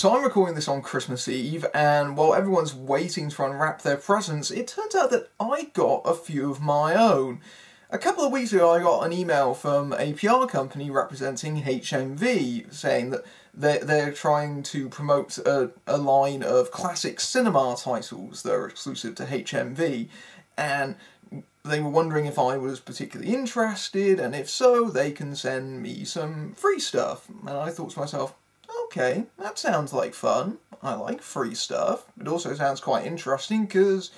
So I'm recording this on Christmas Eve, and while everyone's waiting to unwrap their presents, it turns out that I got a few of my own. A couple of weeks ago I got an email from a PR company representing HMV saying that they're trying to promote a line of classic cinema titles that are exclusive to HMV, and they were wondering if I was particularly interested, and if so, they can send me some free stuff. And I thought to myself, okay, that sounds like fun. I like free stuff. It also sounds quite interesting because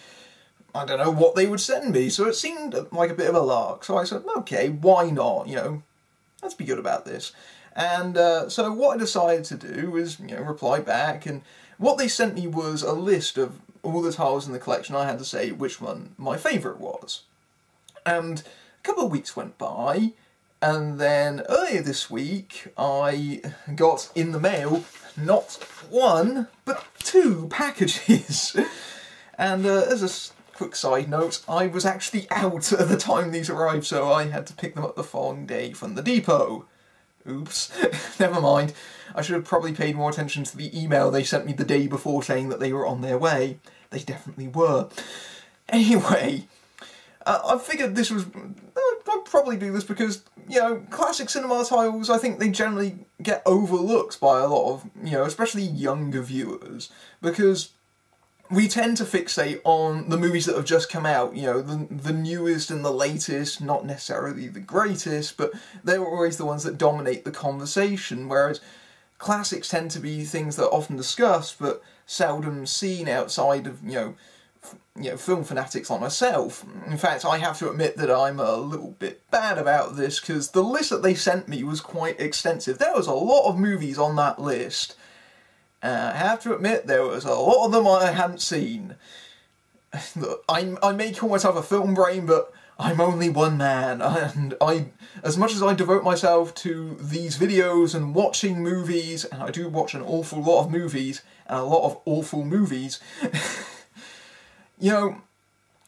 I don't know what they would send me, so it seemed like a bit of a lark. So I said, okay, why not? You know, let's be good about this. And so what I decided to do was, reply back, and what they sent me was a list of all the titles in the collection. I had to say which one my favourite was. And a couple of weeks went by, and then earlier this week I got in the mail not one, but 2 packages. And as a quick side note, I was actually out at the time these arrived, so I had to pick them up the following day from the depot. Oops, never mind. I should have probably paid more attention to the email they sent me the day before saying that they were on their way. They definitely were. Anyway, I figured this was... I'd probably do this because, classic cinema titles, I think they generally get overlooked by a lot of, especially younger viewers, because we tend to fixate on the movies that have just come out, the newest and the latest, not necessarily the greatest, but they're always the ones that dominate the conversation, whereas classics tend to be things that are often discussed, but seldom seen outside of, film fanatics like myself. In fact, I have to admit that I'm a little bit bad about this, because the list that they sent me was quite extensive. There was a lot of movies on that list. I have to admit, there was a lot of them I hadn't seen. Look, I may call myself a film brain, but I'm only one man, and as much as I devote myself to these videos and watching movies, and I do watch an awful lot of movies, and a lot of awful movies,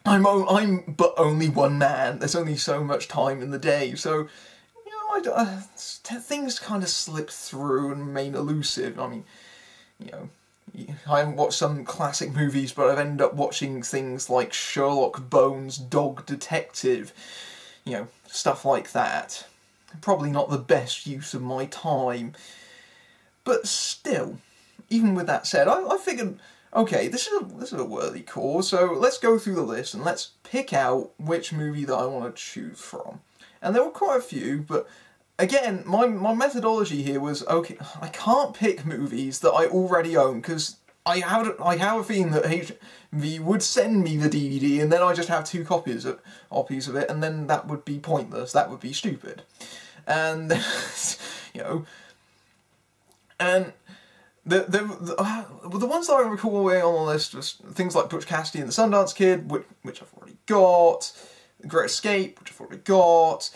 I'm but only one man. There's only so much time in the day, so, things kind of slip through and remain elusive. I mean, I haven't watched some classic movies, but I've ended up watching things like Sherlock Bones' Dog Detective, stuff like that. Probably not the best use of my time. But still, even with that said, I figured, okay, this is a worthy cause, so let's go through the list and let's pick out which movie that I want to choose from. And there were quite a few, but again, my methodology here was, okay, I can't pick movies that I already own, because I have a feeling that HMV would send me the DVD, and then I just have 2 copies of it, and then that would be pointless, that would be stupid. And, and the ones that I recall away on the list was things like Butch Cassidy and the Sundance Kid, which I've already got, The Great Escape, which I've already got.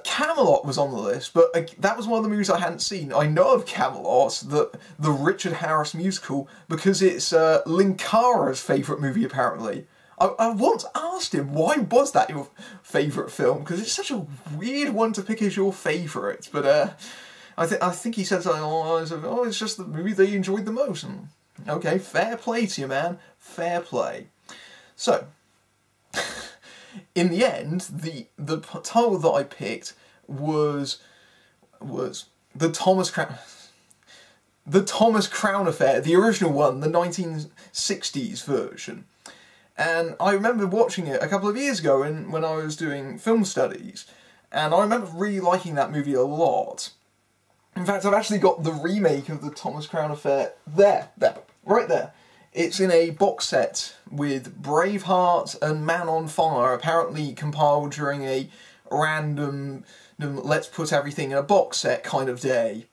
Camelot was on the list, but that was one of the movies I hadn't seen. I know of Camelot, the Richard Harris musical, because it's Linkara's favourite movie, apparently. I once asked him, why was that your favourite film? Because it's such a weird one to pick as your favourite, but I think he said something along the lines of, oh, it's just the movie they enjoyed the most. And, okay, fair play to you, man. Fair play. So, in the end, the title that I picked was the Thomas Crown Affair, the original one, the 1960s version. And I remember watching it a couple of years ago when I was doing film studies, and I remember really liking that movie a lot. In fact, I've actually got the remake of the Thomas Crown Affair there, right there. It's in a box set with Braveheart and Man on Fire, apparently compiled during a random let's put everything in a box set kind of day.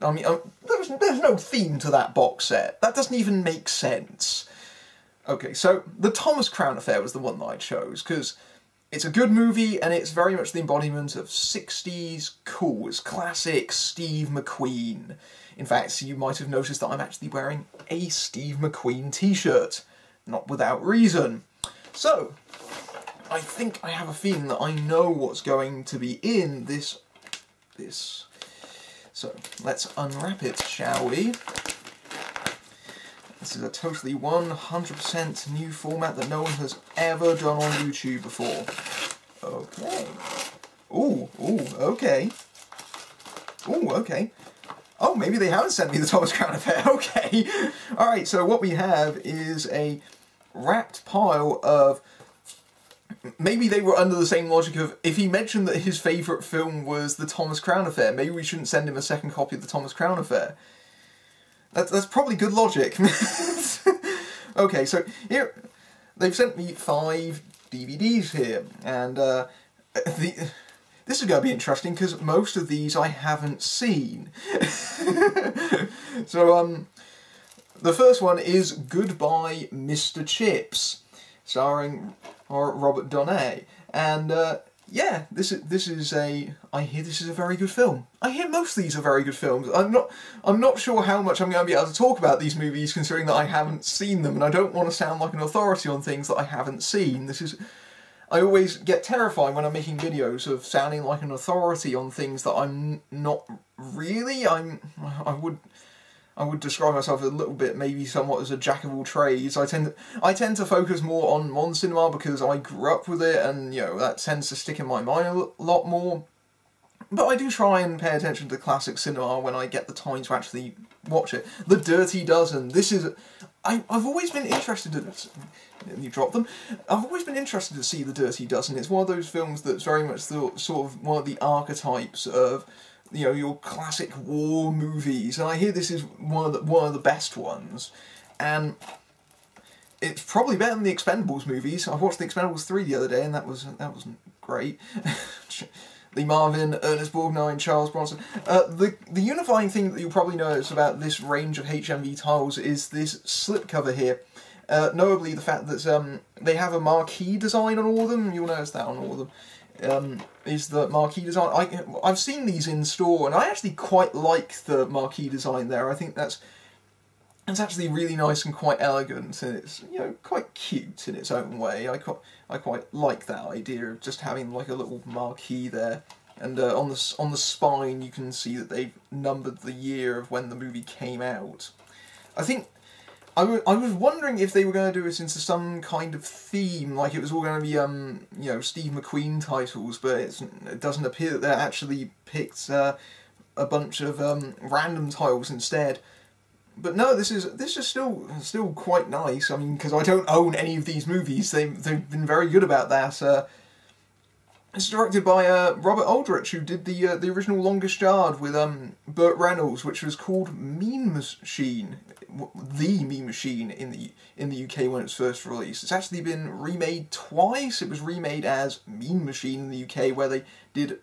I mean, there's no theme to that box set. That doesn't even make sense. Okay, so the Thomas Crown Affair was the one that I chose, because it's a good movie, and it's very much the embodiment of 60s cool. It's classic Steve Mcqueen. In fact, you might have noticed that I'm actually wearing a Steve Mcqueen t-shirt. Not without reason. So, I think I have a feeling that I know what's going to be in this. So, let's unwrap it, shall we? This is a totally 100% new format that no one has ever done on YouTube before. Okay. Ooh, okay. Ooh, okay. Oh, maybe they haven't sent me the Thomas Crown Affair. Okay. Alright, so what we have is a wrapped pile of... Maybe they were under the same logic of, if he mentioned that his favourite film was the Thomas Crown Affair, maybe we shouldn't send him a second copy of the Thomas Crown Affair. That's probably good logic. Okay, so here, they've sent me 5 DVDs here, and this is going to be interesting, because most of these I haven't seen. So, the first one is Goodbye, Mr.Chips, starring Robert Donnet, and yeah, this is a. I hear this is a very good film. I hear most of these are very good films. I'm not sure how much I'm going to be able to talk about these movies, considering that I haven't seen them, and I don't want to sound like an authority on things that I haven't seen. I always get terrified when I'm making videos of sounding like an authority on things that I'm not really. I would describe myself a little bit, maybe somewhat as a jack of all trades. I tend to focus more on modern cinema because I grew up with it, and you know that tends to stick in my mind a lot more. But I do try and pay attention to classic cinema when I get the time to actually watch it. The Dirty Dozen. This is. I've always been interested in this. You drop them. I've always been interested to see The Dirty Dozen. It's one of those films that's very much the sort of one of the archetypes of, you know, your classic war movies, and I hear this is one of the best ones, and it's probably better than the Expendables movies. I watched the Expendables 3 the other day, and that wasn't great. Lee Marvin, Ernest Borgnine, Charles Bronson. The unifying thing that you'll probably notice about this range of HMV titles is this slipcover here. Notably the fact that they have a marquee design on all of them. You'll notice that on all of them. Is the marquee design. I've seen these in store, and I actually quite like the marquee design there. I think that's actually really nice and quite elegant, and it's, you know, quite cute in its own way. I quite like that idea of just having like a little marquee there, and on the spine you can see that they've numbered the year of when the movie came out. I think. I was wondering if they were going to do it into some kind of theme, like it was all going to be, you know, Steve Mcqueen titles, but it doesn't appear that they actually picked a bunch of random titles instead. But no, this is still quite nice. I mean, because I don't own any of these movies, they've been very good about that. It's directed by Robert Aldrich, who did the original Longest Yard with Burt Reynolds, which was called Mean Machine. The Mean Machine in the UK when it was first released. It's actually been remade twice. It was remade as Mean Machine in the UK, where they did,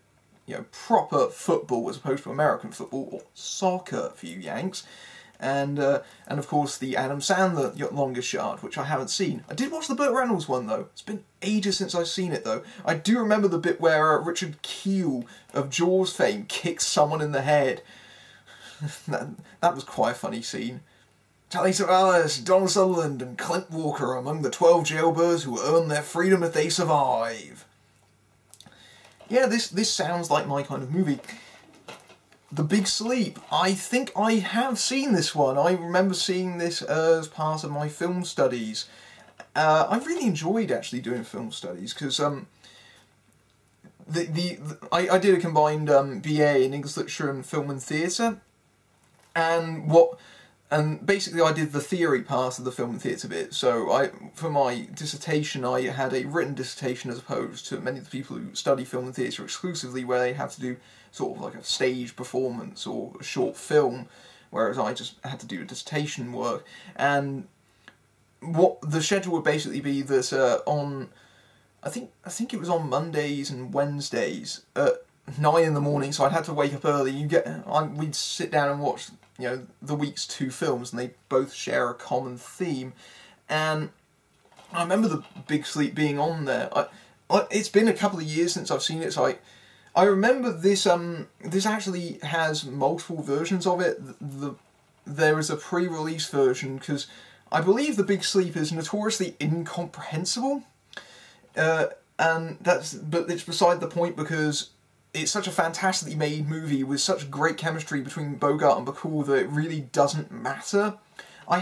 you know, proper football as opposed to American football, or soccer for you Yanks. And of course the Adam Sandler Longest Yard, which I haven't seen. I did watch the Burt Reynolds one though. It's been ages since I've seen it though. I do remember the bit where Richard Kiel of Jaws fame kicks someone in the head. that was quite a funny scene. Telly Savalas, Donald Sutherland and Clint Walker are among the 12 jailbirds who earn their freedom if they survive. Yeah, this sounds like my kind of movie. The Big Sleep. I think I have seen this one. I remember seeing this as part of my film studies. I really enjoyed actually doing film studies, because I did a combined BA in English Literature and Film and Theatre, and basically I did the theory part of the film and theatre bit. So for my dissertation I had a written dissertation, as opposed to many of the people who study film and theatre exclusively, where they have to do sort of like a stage performance or a short film, whereas I just had to do a dissertation work. And what the schedule would basically be that on, I think it was on Mondays and Wednesdays at 9 in the morning, so I'd had to wake up early. We'd sit down and watch, you know, the week's 2 films, and they both share a common theme. And I remember The Big Sleep being on there. It's been a couple of years since I've seen it, so I remember this. This actually has multiple versions of it. There is a pre-release version, because I believe The Big Sleep is notoriously incomprehensible, but it's beside the point, because it's such a fantastically made movie with such great chemistry between Bogart and Bacall that it really doesn't matter. I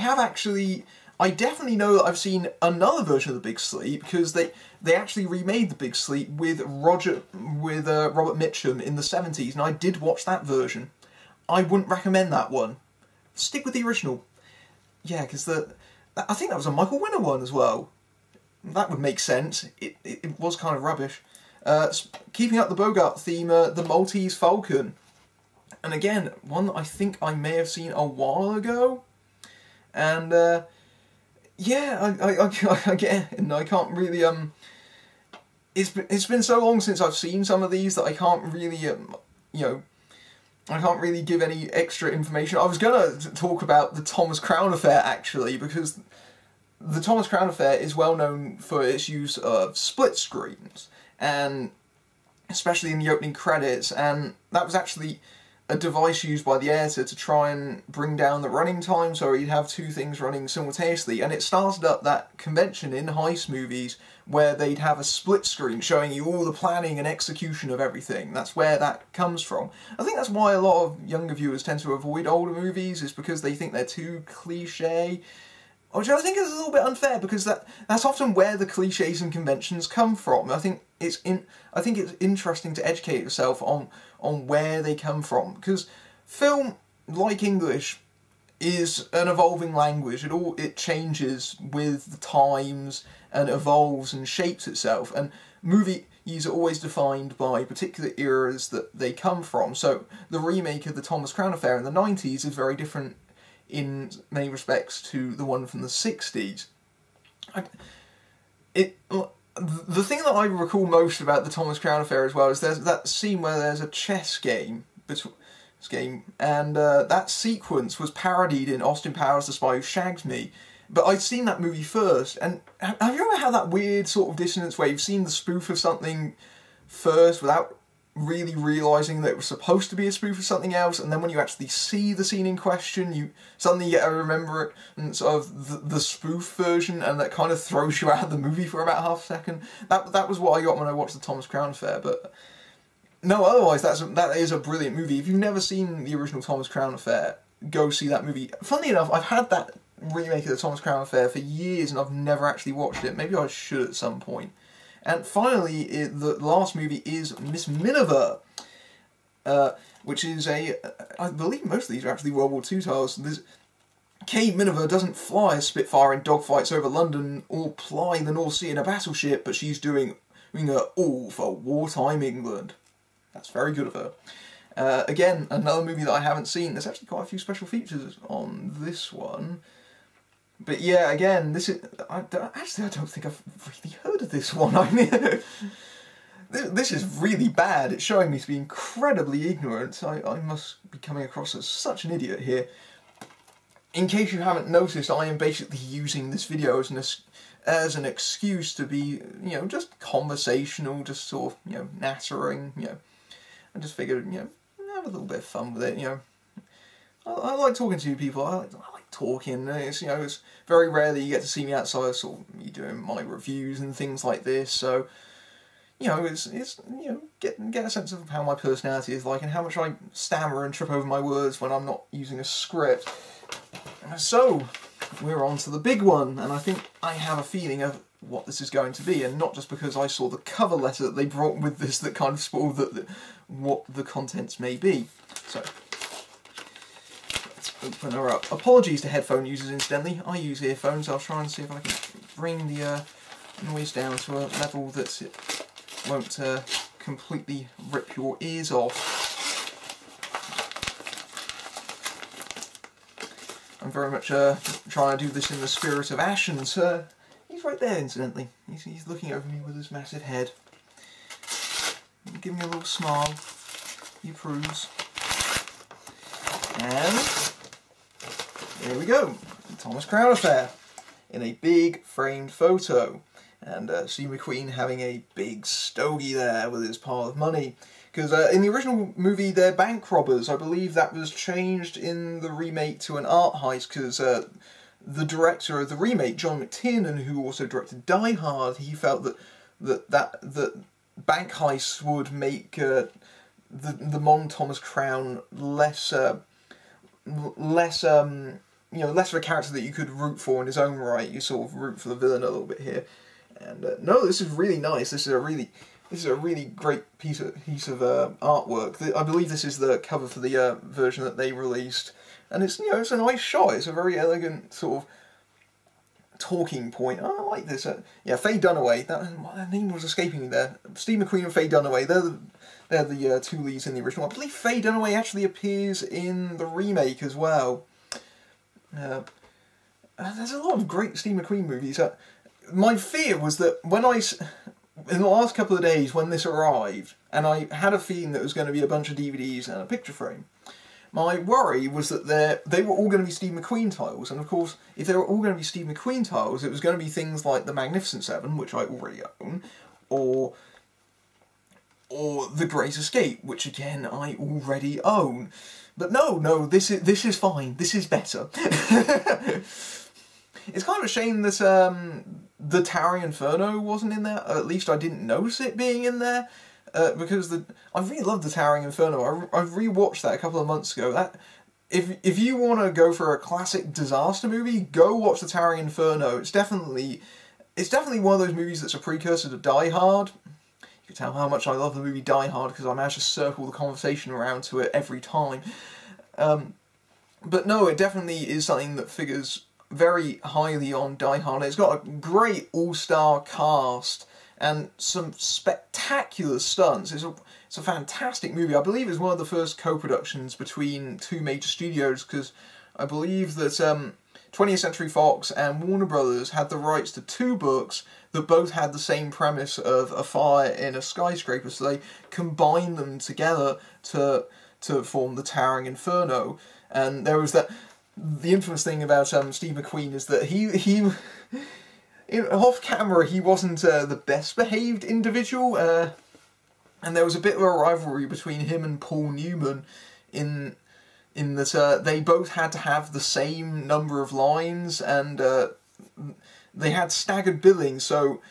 definitely know that I've seen another version of The Big Sleep, because they actually remade The Big Sleep with Robert Mitchum in the 70s, and I did watch that version. I wouldn't recommend that one. Stick with the original. Yeah, because I think that was a Michael Winner one as well. That would make sense. It was kind of rubbish. Keeping up the Bogart theme, the Maltese Falcon. And again, one that I think I may have seen a while ago. And, yeah, I can't really, it's been so long since I've seen some of these that I can't really, I can't really give any extra information. I was going to talk about the Thomas Crown Affair, actually, because the Thomas Crown Affair is well known for its use of split screens, and especially in the opening credits, and that was actually a device used by the editor to try and bring down the running time, so you'd have two things running simultaneously, and it started up that convention in heist movies where they'd have a split screen showing you all the planning and execution of everything. That's where that comes from. I think that's why a lot of younger viewers tend to avoid older movies, is because they think they're too cliche, which I think is a little bit unfair, because that's often where the cliches and conventions come from. I think it's interesting to educate yourself on where they come from, because film, like English, is an evolving language. It changes with the times and evolves and shapes itself, and movies are always defined by particular eras that they come from. So the remake of the Thomas Crown Affair in the 90s is very different in many respects to the one from the 60s. The thing that I recall most about the Thomas Crown Affair as well is there's that scene where there's a chess game, and that sequence was parodied in Austin Powers' The Spy Who Shagged Me. But I'd seen that movie first, and have you ever had that weird sort of dissonance where you've seen the spoof of something first without really realising that it was supposed to be a spoof of something else, and then when you actually see the scene in question, you suddenly get to remember it and sort of the spoof version, and that kind of throws you out of the movie for about half a second. That was what I got when I watched the Thomas Crown Affair, but no, otherwise that is a brilliant movie. If you've never seen the original Thomas Crown Affair, go see that movie. Funnily enough, I've had that remake of the Thomas Crown Affair for years and I've never actually watched it. Maybe I should at some point. And finally, the last movie is Miss Miniver, which is I believe most of these are actually World War II titles. Kate Miniver doesn't fly a Spitfire in dogfights over London or ply the North Sea in a battleship, but she's doing her all for wartime England. That's very good of her. Again, another movie that I haven't seen. There's actually quite a few special features on this one. But yeah, again, this is... I don't think I've really heard of this one. I mean, this is really bad. It's showing me to be incredibly ignorant. I must be coming across as such an idiot here. In case you haven't noticed, I am basically using this video as an excuse to be, just conversational, just sort of, nattering, I just figured, have a little bit of fun with it, I like talking to people. I like talking. It's very rare that you get to see me outside, sort of me doing my reviews and things like this. So, it's get a sense of how my personality is like and how much I stammer and trip over my words when I'm not using a script. So, we're on to the big one, and I think I have a feeling of what this is going to be, and not just because I saw the cover letter that they brought with this that kind of spoiled what the contents may be. So, let's open her up. Apologies to headphone users, incidentally. I use earphones. I'll try and see if I can bring the noise down to a level that it won't completely rip your ears off. I'm very much trying to do this in the spirit of Ashens. He's right there, incidentally. He's looking over me with his massive head. Give me a little smile. He approves. And there we go. The Thomas Crown Affair in a big framed photo. And see Mcqueen having a big stogie there with his pile of money. Because in the original movie, they're bank robbers. I believe that was changed in the remake to an art heist, because the director of the remake, John McTiernan, who also directed Die Hard, he felt that bank heists would make the modern Thomas Crown less less of a character that you could root for in his own right. You sort of root for the villain a little bit here. And no, this is really nice. This is a really great piece of artwork. I believe this is the cover for the version that they released, and it's it's a nice shot. It's a very elegant sort of talking point. I like this. Yeah, Faye Dunaway. That name was escaping me there. Steve McQueen and Faye Dunaway. They're the two leads in the original. I believe Faye Dunaway actually appears in the remake as well. There's a lot of great Steve McQueen movies. My fear was that in the last couple of days when this arrived, and I had a feeling that it was going to be a bunch of DVDs and a picture frame, my worry was that they were all going to be Steve McQueen titles, and of course, if they were all going to be Steve McQueen titles, it was going to be things like The Magnificent Seven, which I already own, or The Great Escape, which again I already own. But no, this is fine. This is better. It's kind of a shame that the Towering Inferno wasn't in there. At least I didn't notice it being in there. Because I really love the Towering Inferno. I rewatched that a couple of months ago. If you want to go for a classic disaster movie, go watch the Towering Inferno. It's definitely one of those movies that's a precursor to Die Hard. You can tell how much I love the movie Die Hard because I managed to circle the conversation around to it every time. But no, it definitely is something that figures very highly on Die Hard. It's got a great all-star cast and some spectacular stunts. It's a fantastic movie. I believe it's one of the first co-productions between two major studios, because I believe that 20th Century Fox and Warner Brothers had the rights to two books that both had the same premise of a fire in a skyscraper, so they combined them together to form the Towering Inferno. And there was the infamous thing about Steve McQueen is that he off camera he wasn't the best behaved individual, and there was a bit of a rivalry between him and Paul Newman in that they both had to have the same number of lines, and they had staggered billing, so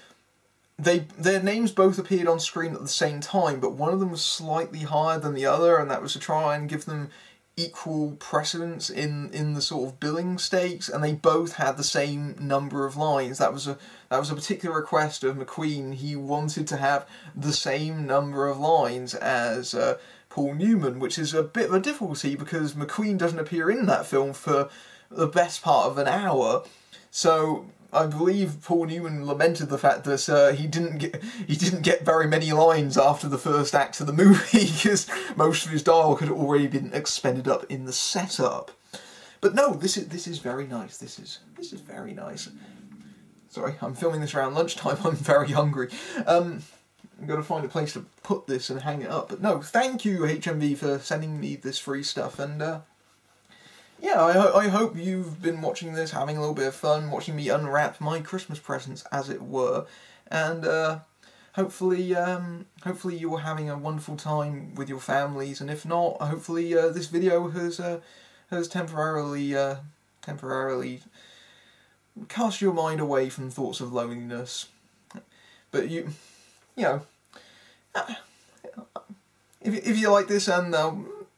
their names both appeared on screen at the same time, but one of them was slightly higher than the other, and that was to try and give them equal precedence in the sort of billing stakes, and they both had the same number of lines. That was a particular request of McQueen. He wanted to have the same number of lines as Paul Newman, which is a bit of a difficulty because McQueen doesn't appear in that film for the best part of an hour. So I believe Paul Newman lamented the fact that he didn't get very many lines after the first act of the movie because most of his dialogue had already been expended up in the setup. But no, this is very nice. This is very nice. Sorry, I'm filming this around lunchtime. I'm very hungry. I'm going to find a place to put this and hang it up. But no, thank you HMV for sending me this free stuff, and yeah, I hope you've been watching this, having a little bit of fun, watching me unwrap my Christmas presents, as it were, and hopefully you're having a wonderful time with your families, and if not, hopefully this video has temporarily cast your mind away from thoughts of loneliness. But you know, if you like this, and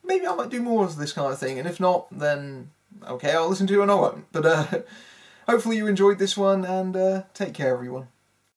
maybe I might do more of this kind of thing, and if not, then okay, I'll listen to it and I won't. But hopefully you enjoyed this one, and take care everyone.